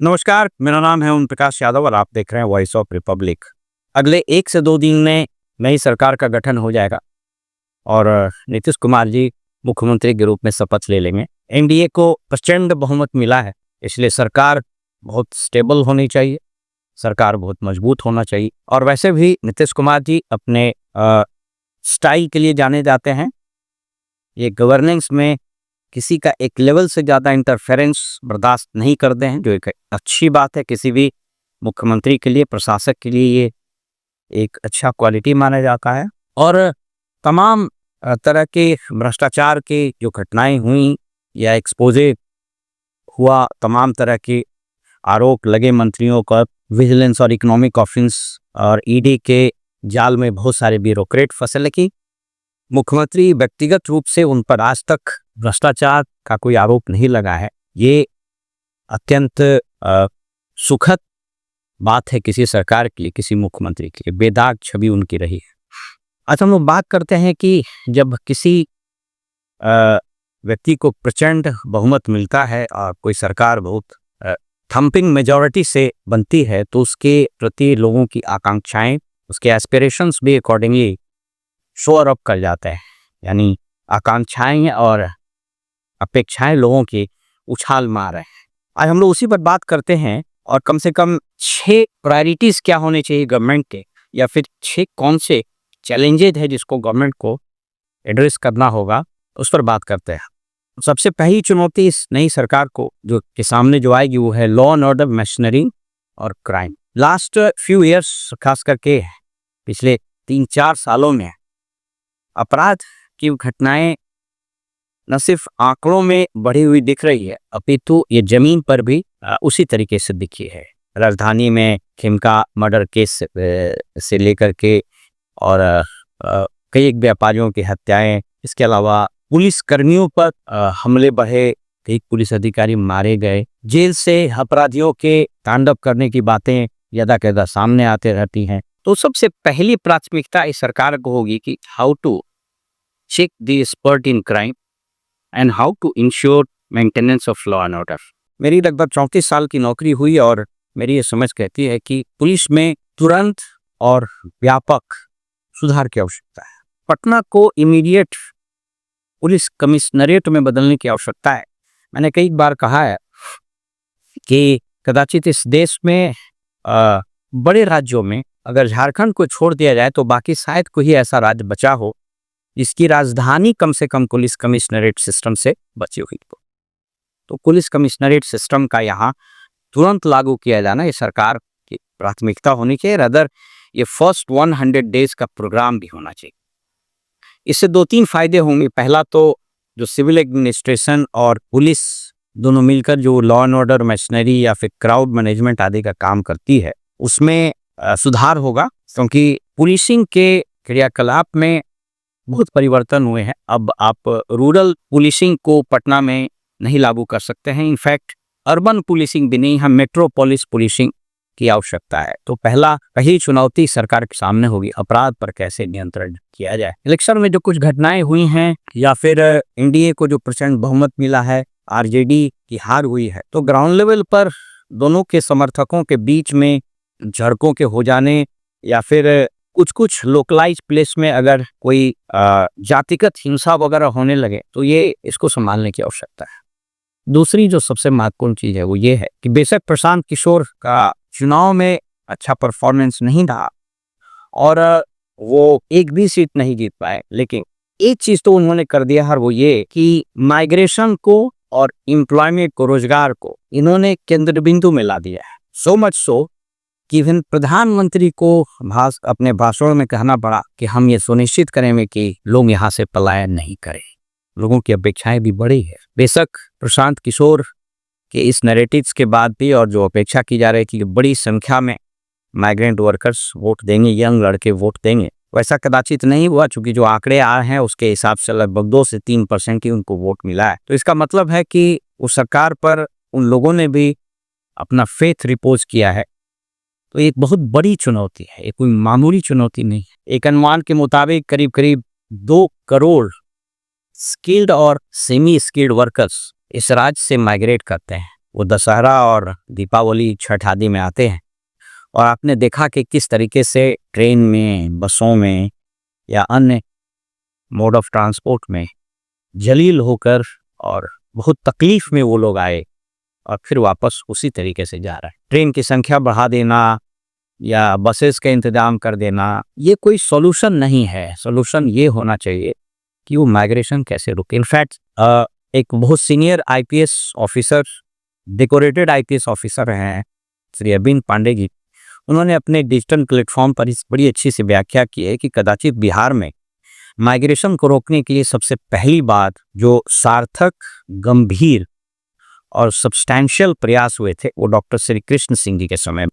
नमस्कार, मेरा नाम है ओम प्रकाश यादव और आप देख रहे हैं वॉइस ऑफ रिपब्लिक। अगले 1 से 2 दिन में नई सरकार का गठन हो जाएगा और नीतीश कुमार जी मुख्यमंत्री के रूप में शपथ ले लेंगे। एनडीए को प्रचंड बहुमत मिला है, इसलिए सरकार बहुत स्टेबल होनी चाहिए, सरकार बहुत मजबूत होना चाहिए। और वैसे भी नीतीश कुमार जी अपने स्टाइल के लिए जाने जाते हैं। ये गवर्नेंस में किसी का एक लेवल से ज़्यादा इंटरफेरेंस बर्दाश्त नहीं करते हैं, जो एक अच्छी बात है। किसी भी मुख्यमंत्री के लिए, प्रशासक के लिए ये एक अच्छा क्वालिटी माना जाता है। और तमाम तरह के भ्रष्टाचार के जो घटनाएं हुई या एक्सपोजे हुआ, तमाम तरह के आरोप लगे मंत्रियों का, विजिलेंस और इकोनॉमिक ऑफेंस और ईडी के जाल में बहुत सारे ब्यूरोक्रेट फंसे, लेकिन मुख्यमंत्री व्यक्तिगत रूप से उन पर आज तक भ्रष्टाचार का कोई आरोप नहीं लगा है। ये अत्यंत सुखद बात है किसी सरकार के लिए, किसी मुख्यमंत्री के लिए। बेदाग छवि उनकी रही है। आज हम लोग बात करते हैं कि जब किसी व्यक्ति को प्रचंड बहुमत मिलता है और कोई सरकार बहुत थम्पिंग मेजॉरिटी से बनती है, तो उसके प्रति लोगों की आकांक्षाएं, उसके एस्पिरेशंस भी अकॉर्डिंगली शोर अप कर जाते हैं। यानी आकांक्षाएं और अपेक्षाएं लोगों की उछाल मार रहे हैं। आज हम लोग उसी पर बात करते हैं और कम से कम 6 प्रायोरिटीज क्या होने चाहिए गवर्नमेंट के, या फिर 6 कौन से चैलेंजेस है जिसको गवर्नमेंट को एड्रेस करना होगा, उस पर बात करते हैं। सबसे पहली चुनौती इस नई सरकार को जो के सामने जो आएगी वो है लॉ एंड ऑर्डर, मशीनरी और क्राइम। लास्ट फ्यू ईयर्स, खास करके पिछले 3-4 सालों में अपराध की घटनाएं न सिर्फ आंकड़ों में बढ़ी हुई दिख रही है, अपितु ये जमीन पर भी उसी तरीके से दिखी है। राजधानी में खिमका मर्डर केस से लेकर के और कई व्यापारियों की हत्याएं, इसके अलावा पुलिस कर्मियों पर हमले बढ़े, कई पुलिस अधिकारी मारे गए, जेल से अपराधियों के तांडव करने की बातें यदा-कदा सामने आते रहती हैं। तो सबसे पहली प्राथमिकता इस सरकार को होगी कि how to check the spurt in crime and how to ensure maintenance of law and order. मेरी लगभग 34 साल की नौकरी हुई और मेरी ये समझ कहती है कि पुलिस में तुरंत और व्यापक सुधार की आवश्यकता है। पटना को इमीडिएट पुलिस कमिश्नरेट में बदलने की आवश्यकता है। मैंने कई बार कहा है कि कदाचित इस देश में बड़े राज्यों में अगर झारखंड को छोड़ दिया जाए तो बाकी शायद कोई ऐसा राज्य बचा हो जिसकी राजधानी कम से कम पुलिस कमिश्नरेट सिस्टम से बची हुई हो। तो पुलिस कमिश्नरेट सिस्टम का यहाँ तुरंत लागू किया जाना ये सरकार की प्राथमिकता होनी चाहिए। अदर ये फर्स्ट 100 डेज का प्रोग्राम भी होना चाहिए। इससे 2-3 फायदे होंगे। पहला तो जो सिविल एडमिनिस्ट्रेशन और पुलिस दोनों मिलकर जो लॉ एंड ऑर्डर, मशीनरी या फिर क्राउड मैनेजमेंट आदि का काम करती है, उसमें सुधार होगा, क्योंकि पुलिसिंग के क्रियाकलाप में बहुत परिवर्तन हुए हैं। अब आप रूरल पुलिसिंग को पटना में नहीं लागू कर सकते हैं। इनफैक्ट अर्बन पुलिसिंग भी नहीं, हम मेट्रोपोलिस पुलिसिंग की आवश्यकता है। तो पहली चुनौती सरकार के सामने होगी अपराध पर कैसे नियंत्रण किया जाए। इलेक्शन में जो कुछ घटनाएं हुई हैं या फिर एनडीए को जो प्रचंड बहुमत मिला है, आरजेडी की हार हुई है, तो ग्राउंड लेवल पर दोनों के समर्थकों के बीच में झड़पों के हो जाने या फिर कुछ लोकलाइज प्लेस में अगर कोई जातिगत हिंसा वगैरह होने लगे तो ये इसको संभालने की आवश्यकता है। दूसरी जो सबसे महत्वपूर्ण चीज है वो ये है कि बेशक प्रशांत किशोर का चुनाव में अच्छा परफॉर्मेंस नहीं रहा और वो एक भी सीट नहीं जीत पाए, लेकिन एक चीज तो उन्होंने कर दिया है, वो ये कि माइग्रेशन को और एम्प्लॉयमेंट को, रोजगार को इन्होंने केंद्र बिंदु में ला दिया है। सो मच सो कि इवन प्रधानमंत्री को अपने भाषण में कहना पड़ा कि हम ये सुनिश्चित करेंगे कि लोग यहाँ से पलायन नहीं करें। लोगों की अपेक्षाएं भी बड़ी है। बेशक प्रशांत किशोर के इस नैरेटिव्स के बाद भी और जो अपेक्षा की जा रही थी कि बड़ी संख्या में माइग्रेंट वर्कर्स वोट देंगे, यंग लड़के वोट देंगे, वैसा कदाचित नहीं हुआ। चूंकि जो आंकड़े आए हैं उसके हिसाब से लगभग 2 से 3% ही उनको वोट मिला है। तो इसका मतलब है कि उस सरकार पर उन लोगों ने भी अपना फेथ रिपोज किया है। तो एक बहुत बड़ी चुनौती है, ये कोई मामूली चुनौती नहीं है। एक अनुमान के मुताबिक करीब 2 करोड़ स्किल्ड और सेमी स्किल्ड वर्कर्स इस राज्य से माइग्रेट करते हैं। वो दशहरा और दीपावली, छठ आदि में आते हैं। और आपने देखा कि किस तरीके से ट्रेन में, बसों में या अन्य मोड ऑफ ट्रांसपोर्ट में जलील होकर और बहुत तकलीफ में वो लोग आए और फिर वापस उसी तरीके से जा रहा है। ट्रेन की संख्या बढ़ा देना या बसेस का इंतजाम कर देना, ये कोई सॉल्यूशन नहीं है। सॉल्यूशन ये होना चाहिए कि वो माइग्रेशन कैसे रुके। इनफैक्ट एक बहुत senior IPS officer, decorated IPS officer हैं श्री अरविंद पांडे जी, उन्होंने अपने डिजिटल प्लेटफॉर्म पर इस बड़ी अच्छी सी व्याख्या की है कि कदाचित बिहार में माइग्रेशन को रोकने के लिए सबसे पहली बात जो सार्थक, गंभीर और सब्सटैंशियल प्रयास हुए थे वो डॉक्टर श्री कृष्ण सिंह जी के समय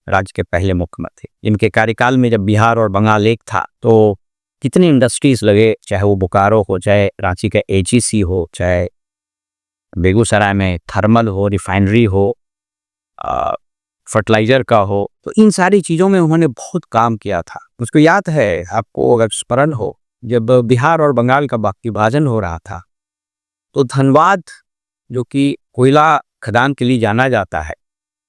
राज्य के पहले मुख्यमंत्री। इनके कार्यकाल में जब बिहार और बंगाल एक था तो कितने इंडस्ट्रीज लगे, चाहे वो बोकारो हो, चाहे रांची का एजीसी हो, चाहे बेगूसराय में थर्मल हो, रिफाइनरी हो, फर्टिलाइजर का हो। तो इन सारी चीज़ों में उन्होंने बहुत काम किया था। मुझको याद है, आपको अगर स्मरण हो, जब बिहार और बंगाल का विभाजन हो रहा था तो धनबाद, जो कि कोयला खदान के लिए जाना जाता है,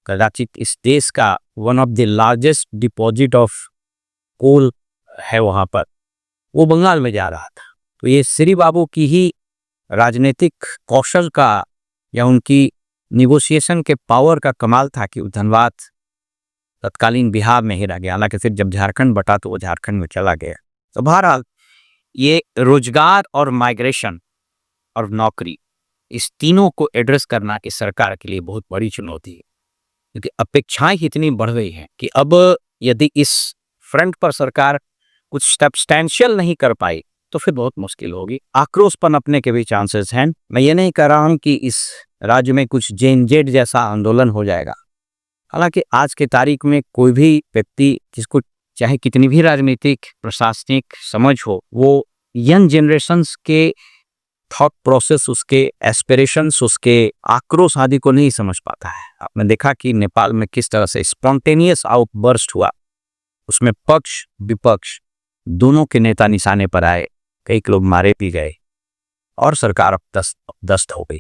कदाचित इस देश का one of the largest deposit of coal है वहाँ पर, वो बंगाल में जा रहा था। तो ये श्री बाबू की ही राजनीतिक कौशल का या उनकी निगोशिएशन के पावर का कमाल था कि धनबाद तत्कालीन बिहार में ही रह गया। हालांकि फिर जब झारखंड बटा तो वो झारखंड में चला गया। तो बहरहाल ये रोजगार और माइग्रेशन और नौकरी, इस तीनों को एड्रेस करना इस सरकार के लिए बहुत बड़ी चुनौती है, क्योंकि अपेक्षाएं इतनी बढ़ गई हैं कि अब यदि इस फ्रंट पर सरकार कुछ सब्सटैंशियल नहीं कर पाई तो फिर बहुत मुश्किल होगी। आक्रोश पनपने के भी चांसेस हैं। मैं ये नहीं कह रहा हूँ कि इस राज्य में कुछ जेनजेड जैसा आंदोलन हो जाएगा। हालांकि आज के तारीख में कोई भी व्यक्ति, जिसको चाहे कितनी भी राजनीतिक प्रशासनिक समझ हो, वो यंग जनरेशन्स के थॉट प्रोसेस, उसके एस्पिरेशंस, उसके आक्रोश आदि को नहीं समझ पाता है। आपने देखा कि नेपाल में किस तरह से स्पॉन्टेनियस आउटबर्स्ट हुआ, उसमें पक्ष विपक्ष दोनों के नेता निशाने पर आए, कई लोग मारे भी गए और सरकार दस्त हो गई।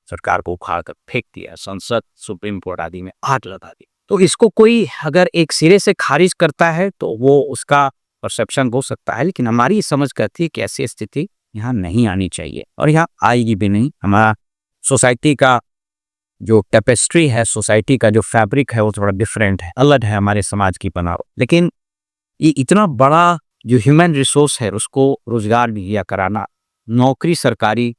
सरकार को उखाड़ कर फेंक दिया, संसद, सुप्रीम कोर्ट आदि में आग लगा दी। तो इसको कोई अगर एक सिरे से खारिज करता है तो वो उसका परसेप्शन हो सकता है, लेकिन हमारी समझ कहती है कि ऐसी स्थिति यहाँ नहीं आनी चाहिए और यहाँ आएगी भी नहीं। हमारा सोसाइटी का जो टेपेस्ट्री है, सोसाइटी का जो फैब्रिक है वो थोड़ा डिफरेंट है, अलग है हमारे समाज की बनावट। लेकिन ये इतना बड़ा जो ह्यूमन रिसोर्स है उसको रोजगार मुहैया कराना, नौकरी, सरकारी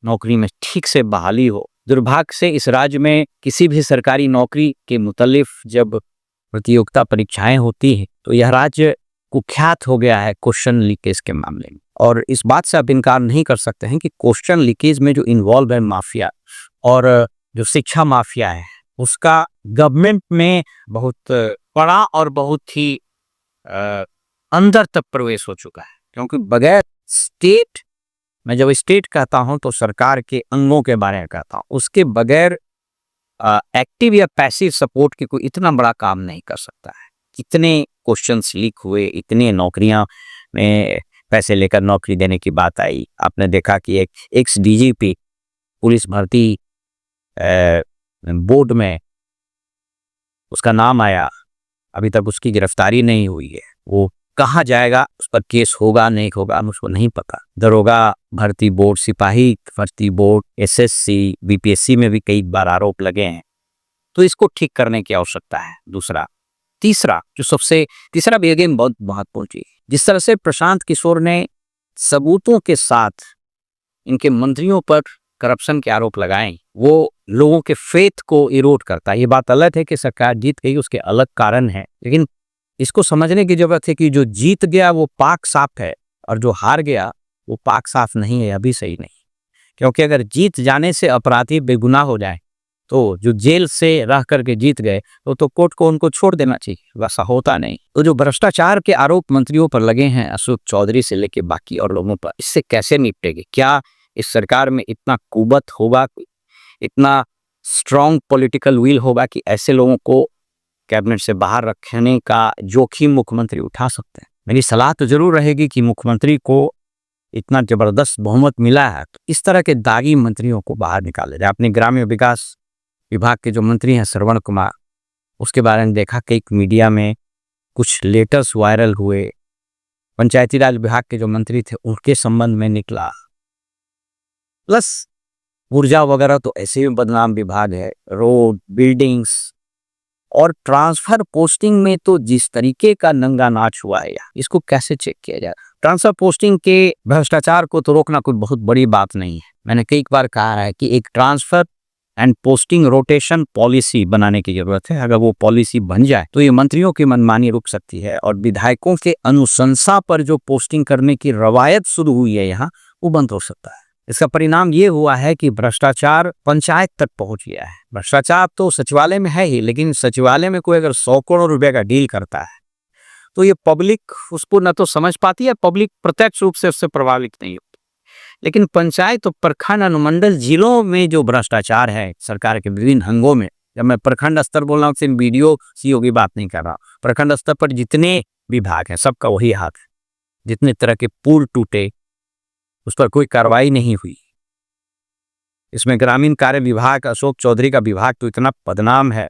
नौकरी में ठीक से बहाली हो। दुर्भाग्य से इस राज्य में किसी भी सरकारी नौकरी के मुतालिफ जब प्रतियोगिता परीक्षाएं होती हैं तो यह राज्य कुख्यात हो गया है क्वेश्चन लीकेज के मामले में। और इस बात से आप इनकार नहीं कर सकते हैं कि क्वेश्चन लीकेज में जो इन्वॉल्व है माफिया और जो शिक्षा माफिया है, उसका गवर्नमेंट में बहुत बड़ा और बहुत ही अंदर तक प्रवेश हो चुका है। क्योंकि बगैर स्टेट, मैं जब स्टेट कहता हूं तो सरकार के अंगों के बारे में कहता हूं, उसके बगैर एक्टिव या पैसिव सपोर्ट के कोई इतना बड़ा काम नहीं कर सकता है। कितने क्वेश्चंस लीक हुए, इतने नौकरियां में पैसे लेकर नौकरी देने की बात आई। आपने देखा कि एक एक्स डीजीपी पुलिस भर्ती बोर्ड में उसका नाम आया, अभी तक उसकी गिरफ्तारी नहीं हुई है। वो कहाँ जाएगा, उस पर केस होगा नहीं होगा मुझको नहीं पता। दरोगा भर्ती बोर्ड, सिपाही भर्ती बोर्ड, एसएससी, बीपीएससी में भी कई बार आरोप लगे हैं। तो इसको ठीक करने की आवश्यकता है। दूसरा, तीसरा भी अगेन बहुत महत्वपूर्ण चीज, जिस तरह से प्रशांत किशोर ने सबूतों के साथ इनके मंत्रियों पर करप्शन के आरोप लगाए, वो लोगों के फेथ को इरोड करता है। ये बात अलग है कि सरकार जीत गई, उसके अलग कारण है, लेकिन इसको समझने की जरूरत है कि जो जीत गया वो पाक साफ है और जो हार गया वो पाक साफ नहीं है, अभी सही नहीं। क्योंकि अगर जीत जाने से अपराधी बेगुनाह हो जाए तो जो जेल से रह करके जीत गए तो कोर्ट को उनको छोड़ देना चाहिए, वैसा होता नहीं। तो जो भ्रष्टाचार के आरोप मंत्रियों पर लगे हैं, अशोक चौधरी से लेके बाकी और लोगों पर, इससे कैसे निपटेगी? क्या इस सरकार में इतना कुवत होगा, इतना स्ट्रॉन्ग पॉलिटिकल विल होगा कि ऐसे लोगों को कैबिनेट से बाहर रखने का जोखिम मुख्यमंत्री उठा सकते हैं? मेरी सलाह तो जरूर रहेगी कि मुख्यमंत्री को इतना जबरदस्त बहुमत मिला है तो इस तरह के दागी मंत्रियों को बाहर निकाले जाए। अपने ग्रामीण विकास विभाग के जो मंत्री हैं श्रवण कुमार, उसके बारे में देखा कि एक मीडिया में कुछ लेटर्स वायरल हुए, पंचायती राज विभाग के जो मंत्री थे उनके संबंध में निकला, प्लस ऊर्जा वगैरह तो ऐसे भी बदनाम विभाग है, रोड, बिल्डिंग्स और ट्रांसफर पोस्टिंग में तो जिस तरीके का नंगा नाच हुआ है, इसको कैसे चेक किया जाए। ट्रांसफर पोस्टिंग के भ्रष्टाचार को तो रोकना कोई बहुत बड़ी बात नहीं है। मैंने कई बार कहा है कि एक transfer and posting rotation policy बनाने की जरूरत है। अगर वो पॉलिसी बन जाए तो ये मंत्रियों की मनमानी रुक सकती है और विधायकों के अनुशंसा पर जो पोस्टिंग करने की रवायत शुरू हुई है यहाँ, वो बंद हो सकता है। इसका परिणाम ये हुआ है कि भ्रष्टाचार पंचायत तक पहुंच गया है। भ्रष्टाचार तो सचिवालय में है ही, लेकिन सचिवालय में कोई अगर 100 करोड़ रुपए का डील करता है तो ये पब्लिक उसको न तो समझ पाती है, पब्लिक प्रत्यक्ष रूप से उससे प्रभावित नहीं होती। लेकिन पंचायत और प्रखंड अनुमंडल जिलों में जो भ्रष्टाचार है सरकार के विभिन्न अंगों में, जब मैं प्रखंड स्तर बोल रहा हूँ सिर्फ बीडीओ सीओ की बात नहीं कर रहा, प्रखंड स्तर पर जितने विभाग हैं सबका वही हाथ है। जितने तरह के पुल टूटे उस पर कोई कार्रवाई नहीं हुई। इसमें ग्रामीण कार्य विभाग, अशोक चौधरी का विभाग तो इतना बदनाम है,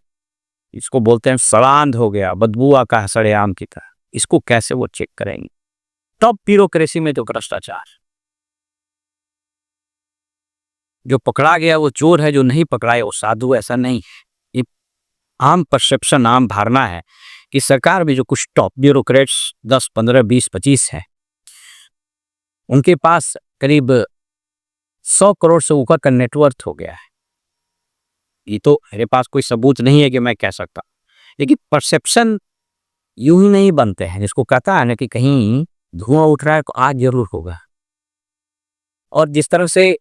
इसको बोलते हैं सड़ांध हो गया, बदबू का सड़ेआम की तरह। इसको कैसे वो चेक करेंगे। टॉप ब्यूरोक्रेसी में जो भ्रष्टाचार, जो पकड़ा गया वो चोर है, जो नहीं पकड़ा है वो साधु, ऐसा नहीं है। ये आम परसेप्शन, आम धारणा है कि सरकार में जो कुछ टॉप ब्यूरोक्रेट्स 10, 15, 20, 25 है, उनके पास करीब 100 करोड़ से ऊपर का नेटवर्थ हो गया है। ये तो मेरे पास कोई सबूत नहीं है कि मैं कह सकता, लेकिन परसेप्शन यूं ही नहीं बनते हैं। जिसको कहता है ना कि कहीं धुआं उठ रहा है तो आग जरूर होगा। और जिस तरह से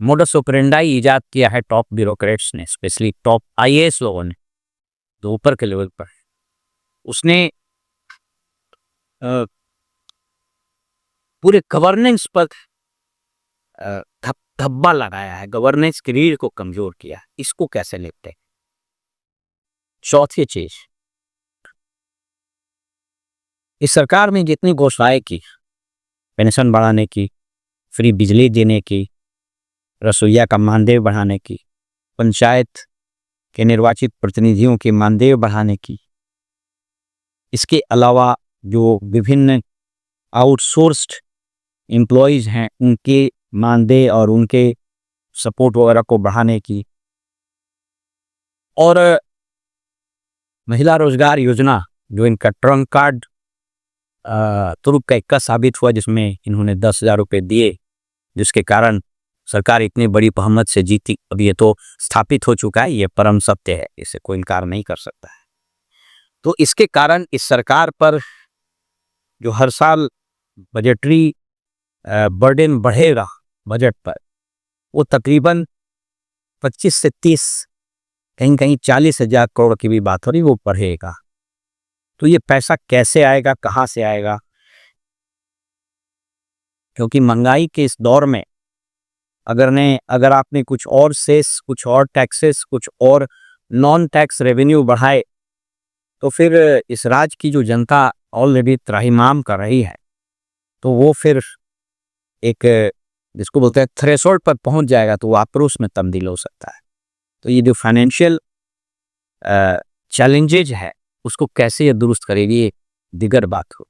मोडस ऑपरेंडाई इजाद किया है टॉप ब्यूरोक्रेट्स ने, स्पेशली टॉप आईएएस लोगों ने, जो ऊपर के लेवल पर, उसने पूरे गवर्नेंस पर धब्बा लगाया है, गवर्नेंस की रीढ़ को कमजोर किया। इसको कैसे निपटे। चौथी चीज, इस सरकार में जितनी घोषणाएं की, पेंशन बढ़ाने की, फ्री बिजली देने की, रसोइया का मानदेय बढ़ाने की, पंचायत के निर्वाचित प्रतिनिधियों के मानदेय बढ़ाने की, इसके अलावा जो विभिन्न आउटसोर्स्ड एम्प्लॉयज हैं उनके मानदेय और उनके सपोर्ट वगैरह को बढ़ाने की, और महिला रोजगार योजना जो इनका ट्रंक कार्ड तुरुप का इक्का साबित हुआ, जिसमें इन्होंने 10,000 रुपये दिए, जिसके कारण सरकार इतनी बड़ी बहुमत से जीती। अब ये तो स्थापित हो चुका है, ये परम सत्य है, इसे कोई इनकार नहीं कर सकता है। तो इसके कारण इस सरकार पर जो हर साल बजटरी बर्डन बढ़ेगा बजट पर, वो तकरीबन 25 से 30, कहीं कहीं 40,000 करोड़ की भी बात हो रही, वो बढ़ेगा। तो ये पैसा कैसे आएगा, कहाँ से आएगा। क्योंकि महंगाई के इस दौर में अगर आपने कुछ और सेस, कुछ और टैक्सेस, कुछ और नॉन टैक्स रेवेन्यू बढ़ाए, तो फिर इस राज्य की जो जनता ऑलरेडी त्राहिमाम कर रही है, तो वो फिर एक जिसको बोलते हैं थ्रेशोल्ड पर पहुंच जाएगा, तो वो आक्रोश में तब्दील हो सकता है। तो ये जो फाइनेंशियल चैलेंजेज है उसको कैसे ये दुरुस्त करेगी, ये दिगर बात हो।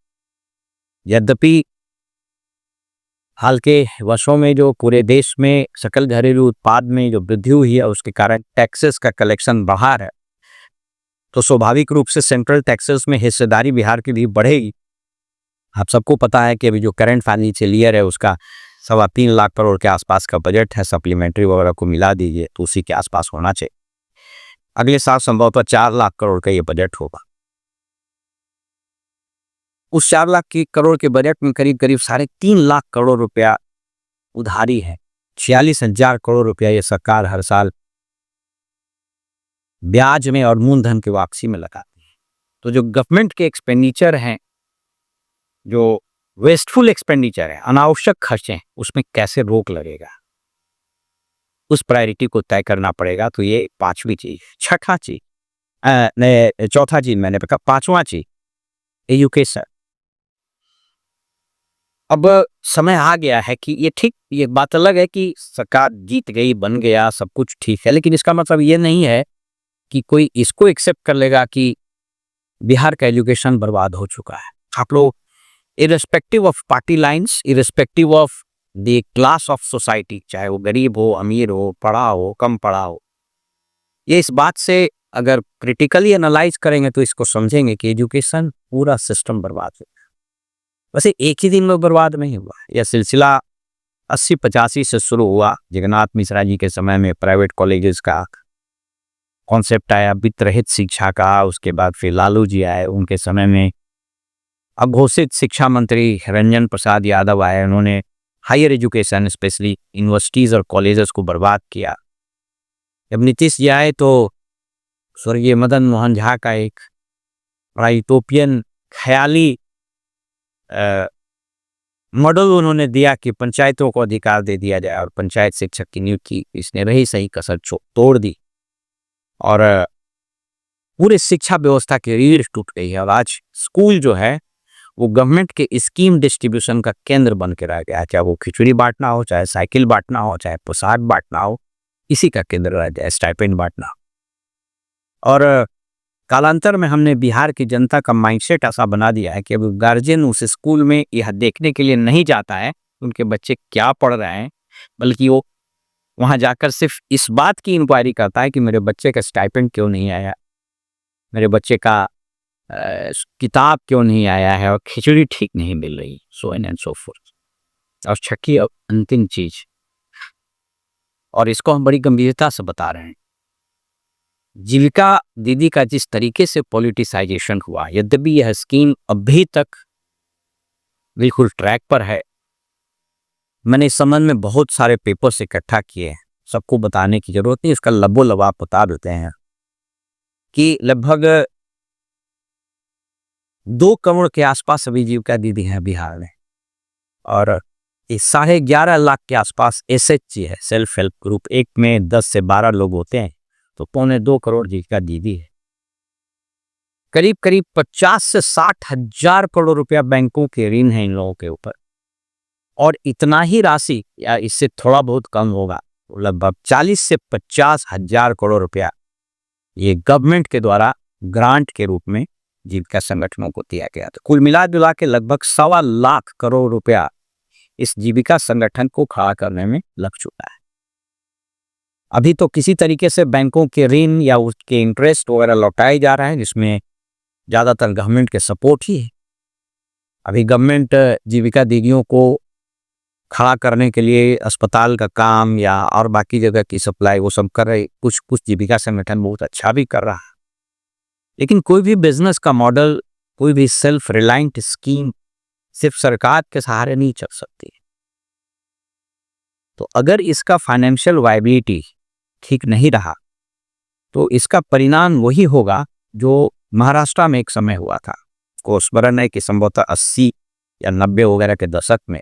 यद्यपि हाल के वर्षों में जो पूरे देश में सकल घरेलू उत्पाद में जो वृद्धि हुई है, उसके कारण टैक्सेस का कलेक्शन बढ़ा है, तो स्वाभाविक रूप से सेंट्रल टैक्सेस में हिस्सेदारी बिहार की भी बढ़ेगी। आप सबको पता है कि अभी जो करंट फाइनेंशियल ईयर है उसका 3.25 लाख करोड़ के आसपास का बजट है। सप्लीमेंट्री वगैरह को मिला दीजिए तो उसी के आसपास होना चाहिए। अगले साल संभवतः 4 लाख करोड़ का ये बजट होगा। उस 4 लाख करोड़ के बजट में करीब करीब 3.5 लाख करोड़ रुपया उधारी है। 46,000 करोड़ रुपया ये सरकार हर साल ब्याज में और मूलधन की वापसी में लगाती है। तो जो गवर्नमेंट के एक्सपेंडिचर हैं, जो वेस्टफुल एक्सपेंडिचर है, अनावश्यक खर्चे, उसमें कैसे रोक लगेगा, उस प्रायोरिटी को तय करना पड़ेगा। तो ये 5वीं चीज। छठा चीज, चौथा चीज मैंने कहा, 5वां चीज एजुकेशन। अब समय आ गया है कि ये ठीक, ये बात अलग है कि सरकार जीत गई, बन गया, सब कुछ ठीक है, लेकिन इसका मतलब ये नहीं है कि कोई इसको एक्सेप्ट कर लेगा कि बिहार का एजुकेशन बर्बाद हो चुका है। आप लोग irrespective of party lines, irrespective of the class of society, चाहे वो गरीब हो, अमीर हो, पढ़ा हो, कम पढ़ा हो, ये इस बात से अगर क्रिटिकली एनालाइज करेंगे तो इसको समझेंगे कि एजुकेशन पूरा सिस्टम बर्बाद है। वैसे एक ही दिन में बर्बाद नहीं हुआ, यह सिलसिला 80-85 से शुरू हुआ। जगन्नाथ मिश्रा जी के समय में प्राइवेट कॉलेजेस का कॉन्सेप्ट आया, वित्त रहित शिक्षा का। उसके बाद फिर लालू जी आए, उनके समय में अघोषित शिक्षा मंत्री रंजन प्रसाद यादव आए, उन्होंने हायर एजुकेशन स्पेशली यूनिवर्सिटीज़ और कॉलेजेस को बर्बाद किया। जब नीतीश जी आए तो स्वर्गीय मदन मोहन झा का एक बड़ा यूटोपियन ख्याली मॉडल उन्होंने दिया कि पंचायतों को अधिकार दे दिया जाए और पंचायत शिक्षक की नियुक्ति, इसने रही सही कसर तोड़ दी और पूरे शिक्षा व्यवस्था की रीढ़ टूट गई है। और आज स्कूल जो है वो गवर्नमेंट के स्कीम डिस्ट्रीब्यूशन का केंद्र बन के रह गया है। चाहे वो खिचड़ी बांटना हो, चाहे साइकिल बांटना हो, चाहे पोशाक बांटना हो, इसी का केंद्र रह गया, स्टाइपेंड बांटना। और कालांतर में हमने बिहार की जनता का माइंडसेट ऐसा बना दिया है कि अब गार्जियन उस स्कूल में यह देखने के लिए नहीं जाता है उनके बच्चे क्या पढ़ रहे हैं, बल्कि वो वहां जाकर सिर्फ इस बात की इंक्वायरी करता है कि मेरे बच्चे का स्टाइपेंड क्यों नहीं आया, मेरे बच्चे का किताब क्यों नहीं आया है, और खिचड़ी ठीक नहीं मिल रही, सो एन एंड सो फोर्थ। और छठी और अंतिम चीज, और इसको हम बड़ी गंभीरता से बता रहे हैं, जीविका दीदी का जिस तरीके से पॉलिटिसाइजेशन हुआ, यद्यपि यह स्कीम अभी तक बिल्कुल ट्रैक पर है। मैंने इस संबंध में बहुत सारे पेपर्स इकट्ठा किए हैं, सबको बताने की जरूरत नहीं, इसका लबो लबाब बता देते हैं कि लगभग 2 करोड़ के आसपास अभी जीविका दीदी हैं बिहार में, और 11.5 लाख के आसपास SHG है, सेल्फ हेल्प ग्रुप। एक में 10 से 12 लोग होते हैं, तो 2.25 करोड़ जीविका दीदी है। करीब करीब 50 से 60 हजार करोड़ रुपया बैंकों के ऋण है इन लोगों के ऊपर, और इतना ही राशि या इससे थोड़ा बहुत कम होगा, लगभग 40 से 50 हजार करोड़ रुपया ये गवर्नमेंट के द्वारा ग्रांट के रूप में जीविका संगठनों को दिया गया। तो कुल मिला जुला के लगभग 1.25 लाख करोड़ रुपया इस जीविका संगठन को खड़ा करने में लग चुका है। अभी तो किसी तरीके से बैंकों के ऋण या उसके इंटरेस्ट वगैरह लौटाए जा रहे हैं, जिसमें ज्यादातर गवर्नमेंट के सपोर्ट ही है। अभी गवर्नमेंट जीविका दीदियों को खड़ा करने के लिए अस्पताल का काम या और बाकी जगह की सप्लाई वो सब कर रहे, कुछ कुछ जीविका संगठन बहुत अच्छा भी कर रहा है। लेकिन कोई भी बिजनेस का मॉडल, कोई भी सेल्फ रिलायंट स्कीम सिर्फ सरकार के सहारे नहीं चल सकती। तो अगर इसका फाइनेंशियल वायबिलिटी ठीक नहीं रहा तो इसका परिणाम वही होगा जो महाराष्ट्र में एक समय हुआ था। को स्मरण है कि संभवतः 80 या 90 वगैरह के दशक में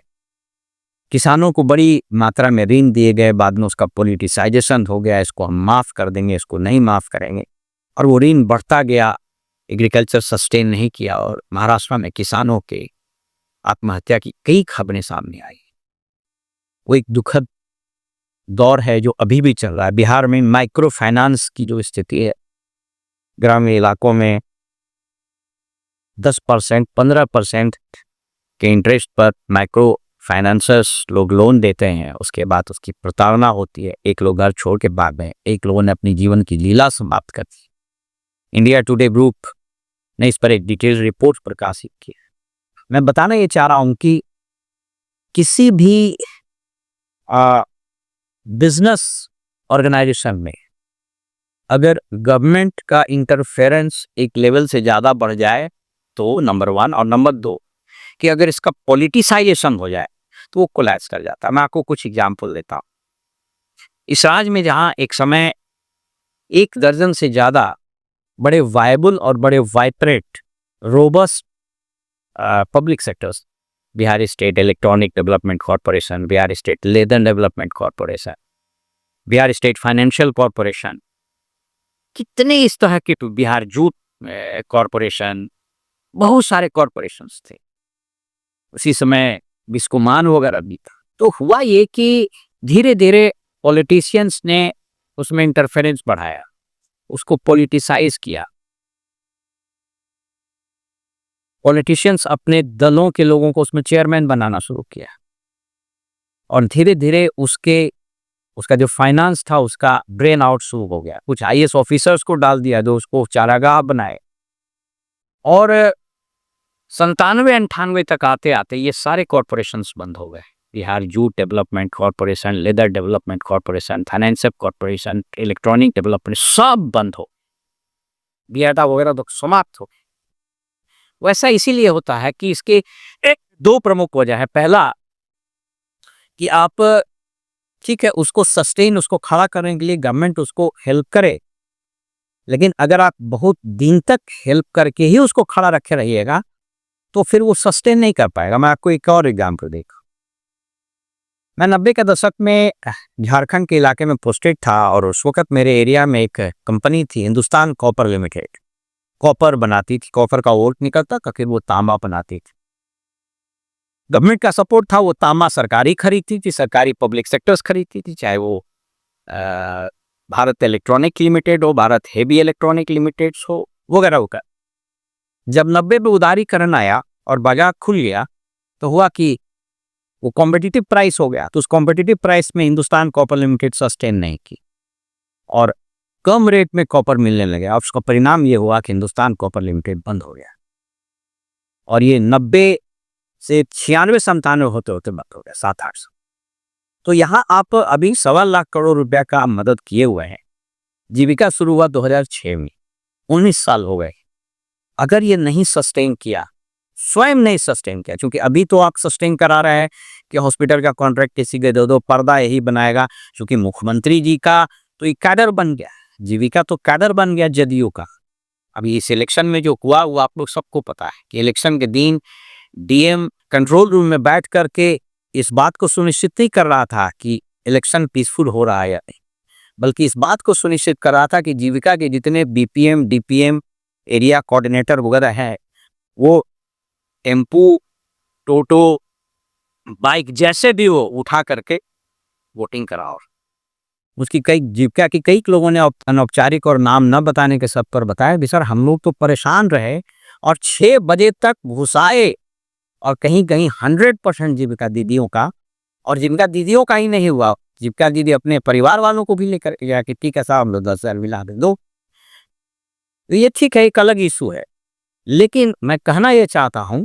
किसानों को बड़ी मात्रा में ऋण दिए गए, बाद में उसका पॉलिटिसाइजेशन हो गया, इसको हम माफ कर देंगे, इसको नहीं माफ करेंगे, और वो ऋण बढ़ता गया, एग्रीकल्चर सस्टेन नहीं किया, और महाराष्ट्र में किसानों के आत्महत्या की कई खबरें सामने आई। वो एक दुखद दौर है जो अभी भी चल रहा है। बिहार में माइक्रो फाइनेंस की जो स्थिति है, ग्रामीण इलाकों में 10%, 15% के इंटरेस्ट पर माइक्रो फाइनेंसर्स लोग लोन देते हैं, उसके बाद उसकी प्रताड़ना होती है, एक लोग घर छोड़ के भाग गए, एक लोगों ने अपनी जीवन की लीला समाप्त कर दी। इंडिया टुडे ग्रुप ने इस पर एक डिटेल रिपोर्ट प्रकाशित की। मैं बताना ये चाह रहा हूं कि किसी भी बिजनेस ऑर्गेनाइजेशन में अगर गवर्नमेंट का इंटरफेरेंस एक लेवल से ज़्यादा बढ़ जाए तो नंबर 1, और नंबर 2 कि अगर इसका पॉलिटिसाइजेशन हो जाए तो वो कोलैप्स कर जाता है। मैं आपको कुछ एग्जाम्पल देता हूँ। इस राज्य में जहाँ एक समय 1 दर्जन से ज़्यादा बड़े वायबल और बड़े vibrant robust public sectors, Bihar state electronic development corporation, Bihar state leather development corporation, Bihar state financial corporation, कितने इस तरह के, बिहार जूट कॉरपोरेशन, बहुत सारे कॉरपोरेशंस थे। उसी समय बिस्कुमान वगैरह भी था। तो हुआ ये कि धीरे धीरे पॉलिटिशियंस ने उसमें इंटरफेरेंस बढ़ाया, उसको पॉलिटिसाइज किया। पॉलिटिशियंस अपने दलों के लोगों को उसमें चेयरमैन बनाना शुरू किया और धीरे धीरे उसका जो फाइनेंस था उसका ड्रेन आउट शुरू हो गया। कुछ आईएएस ऑफिसर्स को डाल दिया जो उसको चारागाह बनाए, और 97-98 तक आते आते ये सारे कॉरपोरेशंस बंद हो गए। Bihar jute development corporation, leather development corporation, finance corporation, electronic development, सब बंद हो, बियाडा वगैरह तो समाप्त हो। वैसा इसीलिए होता है कि इसके एक दो प्रमुख वजह है। पहला कि आप ठीक है उसको सस्टेन, उसको खड़ा करने के लिए गवर्नमेंट उसको हेल्प करे, लेकिन अगर आप बहुत दिन तक हेल्प करके ही उसको खड़ा रखे रहिएगा तो फिर वो सस्टेन नहीं कर पाएगा। मैं आपको एक और एग्जाम्पल देखा। मैं 90 के दशक में झारखंड के इलाके में पोस्टेड था और उस वक्त मेरे एरिया में एक कंपनी थी, हिंदुस्तान कॉपर लिमिटेड। कॉपर बनाती थी, कॉपर का ओर निकलता था, फिर वो तांबा बनाती थी। गवर्नमेंट का सपोर्ट था, वो तांबा सरकारी खरीदती थी, सरकारी पब्लिक सेक्टर्स खरीदती थी, चाहे वो भारत इलेक्ट्रॉनिक लिमिटेड हो, भारत हेवी इलेक्ट्रॉनिक लिमिटेड हो, वगैरह वगैरह। जब 90 में उदारीकरण आया और बाजार खुल गया तो हुआ कि वो कॉम्पिटिटिव प्राइस हो गया, तो उस कॉम्पिटिटिव प्राइस में हिंदुस्तान कॉपर लिमिटेड सस्टेन नहीं की और कम रेट में कॉपर मिलने लगे। और उसका परिणाम ये हुआ कि हिंदुस्तान कॉपर लिमिटेड बंद हो गया और ये 90 से 96-97 होते होते बंद हो गया, 7-8 साल। तो यहाँ आप अभी 1.25 लाख करोड़ रुपया का मदद किए हुए हैं। जीविका शुरू हुआ 2006 में, 19 साल हो गए। अगर ये नहीं सस्टेन किया, स्वयं नहीं सस्टेन किया, क्योंकि अभी तो आप सस्टेन करा रहे हैं कि हॉस्पिटल का कॉन्ट्रैक्ट किसी के दे दो, पर्दा यही बनाएगा, क्योंकि मुख्यमंत्री जी का तो एक कैडर बन गया, जीविका तो कैडर बन गया जदयू का। अभी इस इलेक्शन में जो हुआ वो आप लोग सबको पता है कि इलेक्शन के दिन डीएम कंट्रोल रूम में बैठ करके इस बात को सुनिश्चित नहीं कर रहा था कि इलेक्शन पीसफुल हो रहा है या नहीं, बल्कि इस बात को सुनिश्चित कर रहा था कि जीविका के जितने बीपीएम, डीपीएम, एरिया कोऑर्डिनेटर वगैरह हैं वो टेम्पू, टोटो, बाइक जैसे भी हो उठा करके वोटिंग कराओ। उसकी कई जीविका की कई लोगों ने अनौपचारिक और नाम न बताने के सब पर बताया भी सर हम लोग तो परेशान रहे और 6 बजे तक घुसाए, और कहीं कहीं 100% जीविका दीदियों का, और जीविका दीदियों का ही नहीं हुआ, जीविका दीदी अपने परिवार वालों को भी लेकर गया कि ठीक है साहब हम लोग 10,000 मिला दो। ये ठीक है, एक अलग इशू है, लेकिन मैं कहना यह चाहता हूं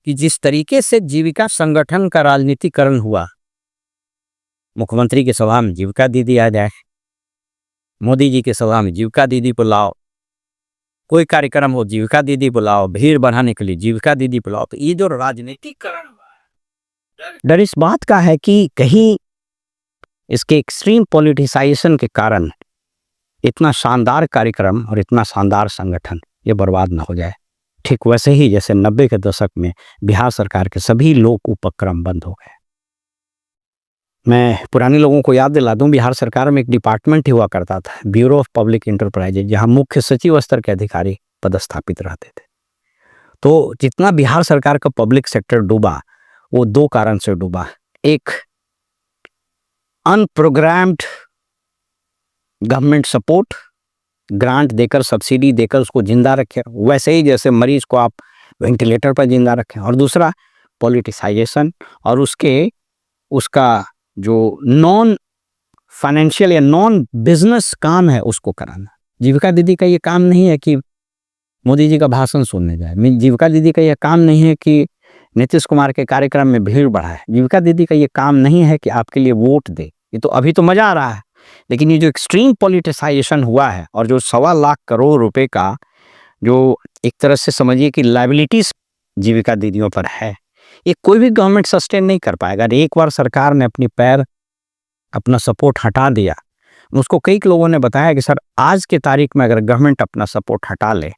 कि जिस तरीके से जीविका संगठन का राजनीतिकरण हुआ, मुख्यमंत्री की सभा में जीविका दीदी आ जाए, मोदी जी की सभा में जीविका दीदी बुलाओ, कोई कार्यक्रम हो जीविका दीदी बुलाओ, भीड़ बढ़ाने के लिए जीविका दीदी बुलाओ, तो ये जो राजनीतिकरण हुआ है, डर इस बात का है कि कहीं इसके एक्सट्रीम पॉलिटिसाइजेशन के कारण इतना शानदार कार्यक्रम और इतना शानदार संगठन ये बर्बाद ना हो जाए। ठीक वैसे ही जैसे 90 के दशक में बिहार सरकार के सभी लोक उपक्रम बंद हो गए। मैं पुराने लोगों को याद दिला दूं, बिहार सरकार में एक डिपार्टमेंट ही हुआ करता था, ब्यूरो ऑफ पब्लिक इंटरप्राइजेज, जहां मुख्य सचिव स्तर के अधिकारी पदस्थापित रहते थे। तो जितना बिहार सरकार का पब्लिक सेक्टर डूबा वो 2 कारण से डूबा। एक, अनप्रोग्राम्ड गवर्नमेंट सपोर्ट, ग्रांट देकर, सब्सिडी देकर उसको जिंदा रखे, वैसे ही जैसे मरीज को आप वेंटिलेटर पर जिंदा रखें। और दूसरा, पॉलिटिसाइजेशन और उसका जो नॉन फाइनेंशियल या नॉन बिजनेस काम है उसको कराना। जीविका दीदी का ये काम नहीं है कि मोदी जी का भाषण सुनने जाए, जीविका दीदी का ये काम नहीं है कि नीतीश कुमार के कार्यक्रम में भीड़ बढ़ाए, जीविका दीदी का ये काम नहीं है कि आपके लिए वोट दे। ये तो अभी तो मजा आ रहा है, लेकिन ये जो एक्सट्रीम पॉलिटिसाइजेशन हुआ है और जो 1.25 लाख करोड़ रुपए का जो एक तरह से समझिए कि लायबिलिटीज जीविका दीदियों पर है, ये कोई भी गवर्नमेंट सस्टेन नहीं कर पाएगा। एक बार सरकार ने अपना सपोर्ट हटा दिया, उसको कई लोगों ने बताया कि सर आज के तारीख में अगर गवर्नमेंट अपना सपोर्ट हटा ले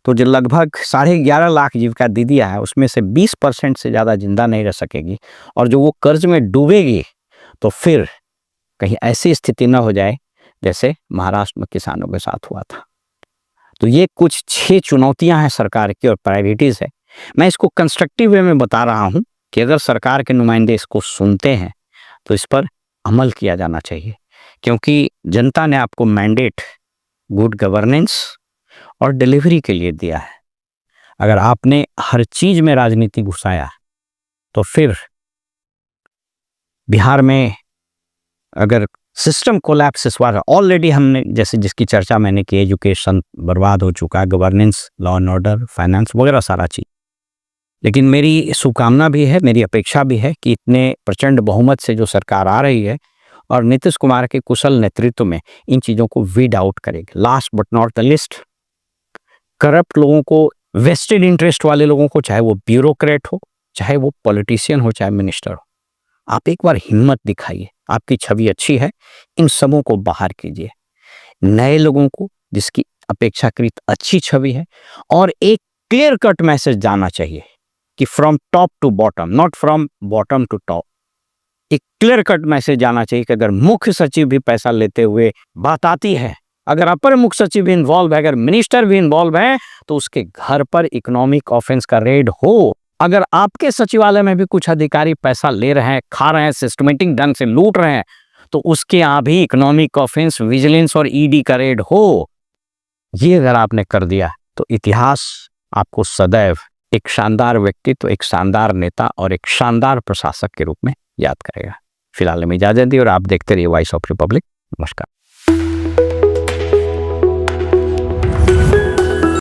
तो जो लगभग 11.5 लाख जीविका दीदियाँ है उसमें से 20% से ज़्यादा जिंदा नहीं रह सकेगी, और जो वो कर्ज में डूबेगी तो फिर कहीं ऐसी स्थिति ना हो जाए जैसे महाराष्ट्र में किसानों के साथ हुआ था। तो ये कुछ 6 चुनौतियां हैं सरकार की और प्रायोरिटीज है। मैं इसको कंस्ट्रक्टिव वे में बता रहा हूं कि अगर सरकार के नुमाइंदे इसको सुनते हैं तो इस पर अमल किया जाना चाहिए, क्योंकि जनता ने आपको मैंडेट गुड गवर्नेंस और डिलीवरी के लिए दिया है। अगर आपने हर चीज में राजनीति घुसाया तो फिर बिहार में अगर सिस्टम कोलैप्स हुआ, ऑलरेडी हमने जैसे जिसकी चर्चा मैंने की, एजुकेशन बर्बाद हो चुका है, governance, law and order, finance वगैरह सारा चीज। लेकिन मेरी शुभकामना भी है, मेरी अपेक्षा भी है कि इतने प्रचंड बहुमत से जो सरकार आ रही है और नीतीश कुमार के कुशल नेतृत्व में इन चीजों को वीड आउट करेगी। Last but not the list, corrupt लोगों को, वेस्टेड इंटरेस्ट वाले लोगों को, चाहे वो ब्यूरोक्रेट हो, चाहे वो पॉलिटिशियन हो, चाहे मिनिस्टर हो, आप एक बार हिम्मत दिखाइए। आपकी छवि अच्छी है, इन सबों को बाहर कीजिए। नए लोगों को जिसकी अपेक्षाकृत अच्छी छवि है, और एक क्लियर कट मैसेज जाना चाहिए कि from top to bottom, not from bottom to top. एक क्लियर कट मैसेज जाना चाहिए कि अगर मुख्य सचिव भी पैसा लेते हुए बात आती है, अगर अपर मुख्य सचिव भी इन्वॉल्व है, अगर मिनिस्टर भी इन्वॉल्व है, तो उसके घर पर इकोनॉमिक ऑफेंस का रेड हो। अगर आपके सचिवालय में भी कुछ अधिकारी पैसा ले रहे हैं, खा रहे हैं, सिस्टमेटिक ढंग से लूट रहे हैं, तो उसके यहाँ भी इकोनॉमिक ऑफेंस, विजिलेंस और ईडी का रेड हो। ये अगर आपने कर दिया तो इतिहास आपको सदैव एक शानदार व्यक्तित्व, एक शानदार नेता और एक शानदार प्रशासक के रूप में याद करेगा। फिलहाल में इजाजत दी और आप देखते रहिए वॉइस ऑफ रिपब्लिक। नमस्कार।